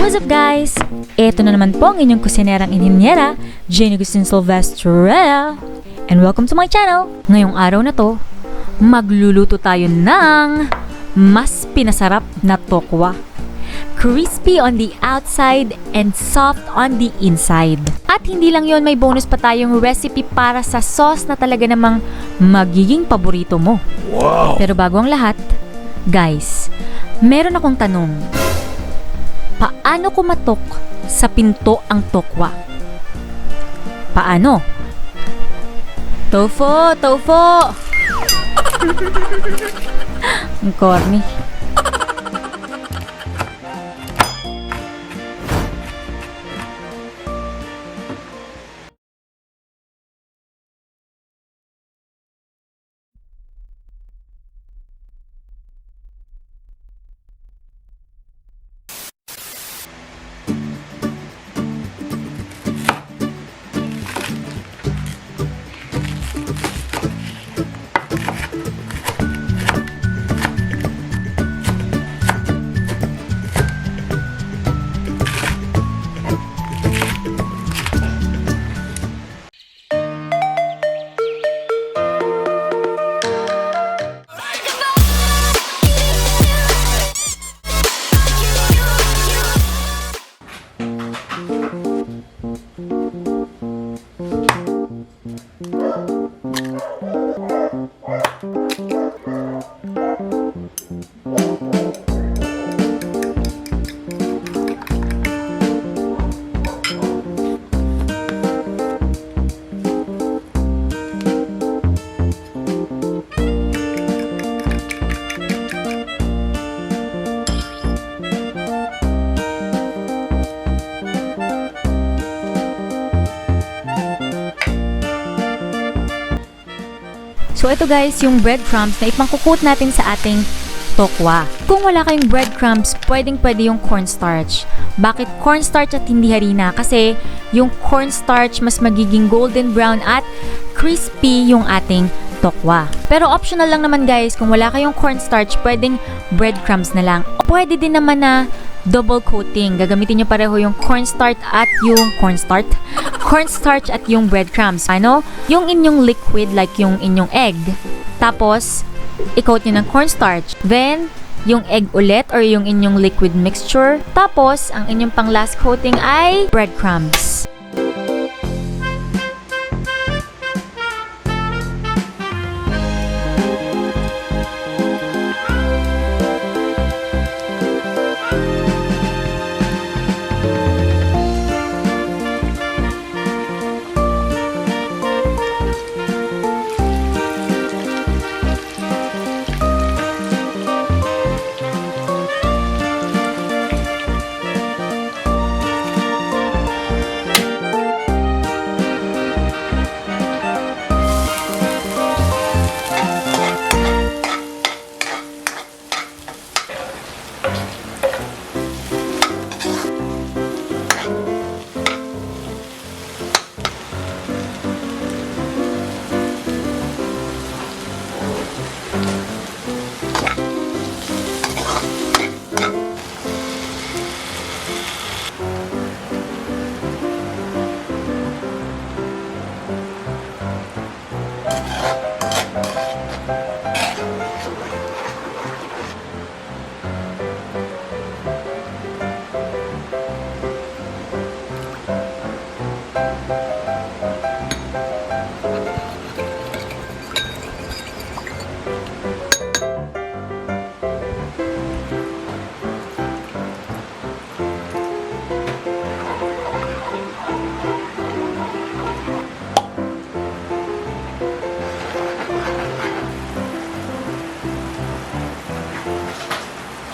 What's up guys? Ito na naman po ang inyong kusinerang inhinyera, 𝒍𝒂𝒊𝒍 and welcome to my channel. Ngayong araw na to, magluluto tayo ng mas pinasarap na tokwa. Crispy on the outside and soft on the inside. At hindi lang yon, may bonus pa tayong recipe para sa sauce na talaga namang magiging paborito mo. Wow! Pero bago ang lahat, guys, meron akong tanong. Paano kumatok sa pinto ang tokwa? Paano? Tofu! Tofu! Ang corny. So ito guys, yung breadcrumbs na ipangkukut natin sa ating tokwa. Kung wala kayong breadcrumbs, pwede yung cornstarch. Bakit cornstarch at hindi harina? Kasi yung cornstarch mas magiging golden brown at crispy yung ating tokwa. Pero optional lang naman guys, kung wala kayong cornstarch, pwedeng breadcrumbs na lang. O pwede din naman na double coating. Gagamitin nyo pareho yung cornstarch at yung cornstarch at yung breadcrumbs. Ano? Yung inyong liquid like yung inyong egg. Tapos, i-coat nyo ng cornstarch. Then, yung egg ulit or yung inyong liquid mixture. Tapos, ang inyong pang last coating ay breadcrumbs.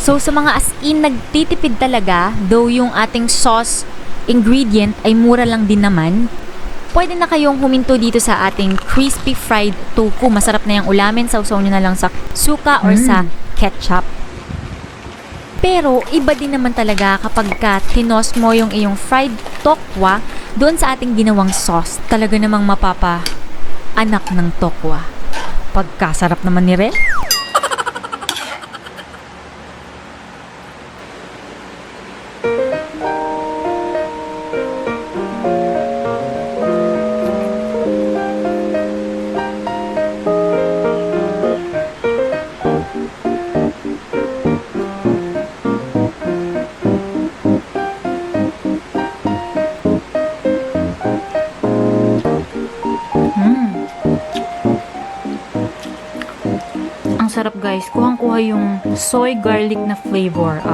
So sa mga as in nagtitipid talaga, though yung ating sauce ingredient ay mura lang din naman, pwede na kayong huminto dito sa ating crispy fried tofu. Masarap na yung ulamin, sausaw nyo na lang sa suka or sa ketchup. Pero iba din naman talaga kapag tinos mo yung iyong fried tokwa doon sa ating ginawang sauce. Talaga namang mapapa anak ng tokwa. Pagkasarap naman ni Re. guys, kuhang-kuha yung soy garlic na flavor.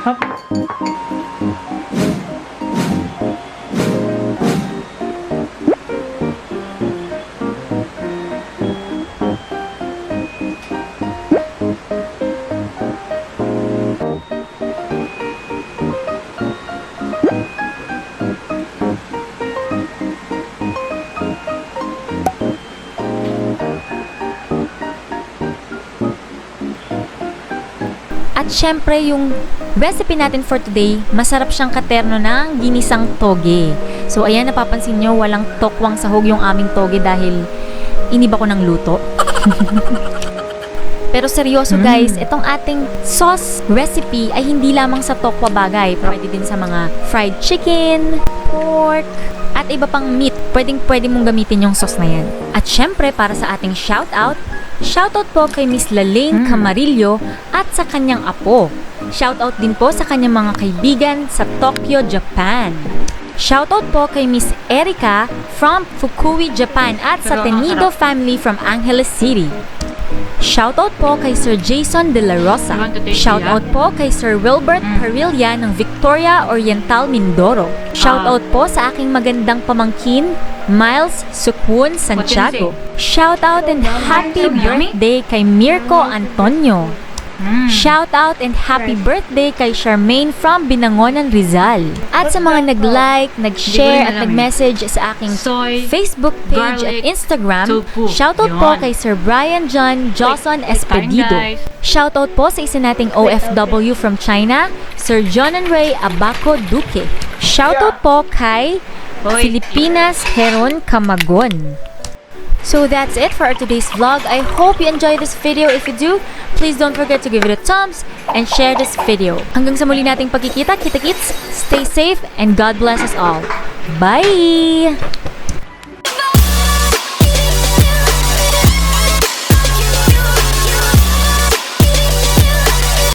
Hop. At syempre, yung recipe natin for today, masarap siyang katerno ng ginisang toge. So, ayan, napapansin nyo, walang tokwang sahog yung aming toge dahil iniba ko ng luto. Pero seryoso guys, itong ating sauce recipe ay hindi lamang sa tokwa bagay. Pwede din sa mga fried chicken, pork, at iba pang meat. Pwede mong gamitin yung sauce na yan. At syempre, para sa ating shoutout po kay Miss Laling Camarillo at sa kanyang apo. Shoutout din po sa kanyang mga kaibigan sa Tokyo, Japan. Shoutout po kay Miss Erika from Fukui, Japan at sa Tenido family from Angeles City. Shoutout po kay Sir Jason De La Rosa. Shoutout po kay Sir Wilbert Parilla ng Victoria Oriental, Mindoro. Shoutout po sa aking magandang pamangkin, Miles Sukwon Santiago. Shoutout and happy birthday kay Mirko Antonio. Shoutout and happy birthday kay Charmaine from Binangonan, Rizal. At sa mga nag-like, nag-share at nag-message sa aking Facebook page at Instagram, shoutout po kay Sir Brian John Joson Espedido. Shoutout po sa isa nating OFW from China, Sir John and Ray Abaco Duque. Shoutout po kay Filipinas Heron Camagon. So that's it for our today's vlog. I hope you enjoyed this video. If you do, please don't forget to give it a thumbs and share this video. Hanggang sa muli nating pagkikita, kita-kits, stay safe, and God bless us all. Bye!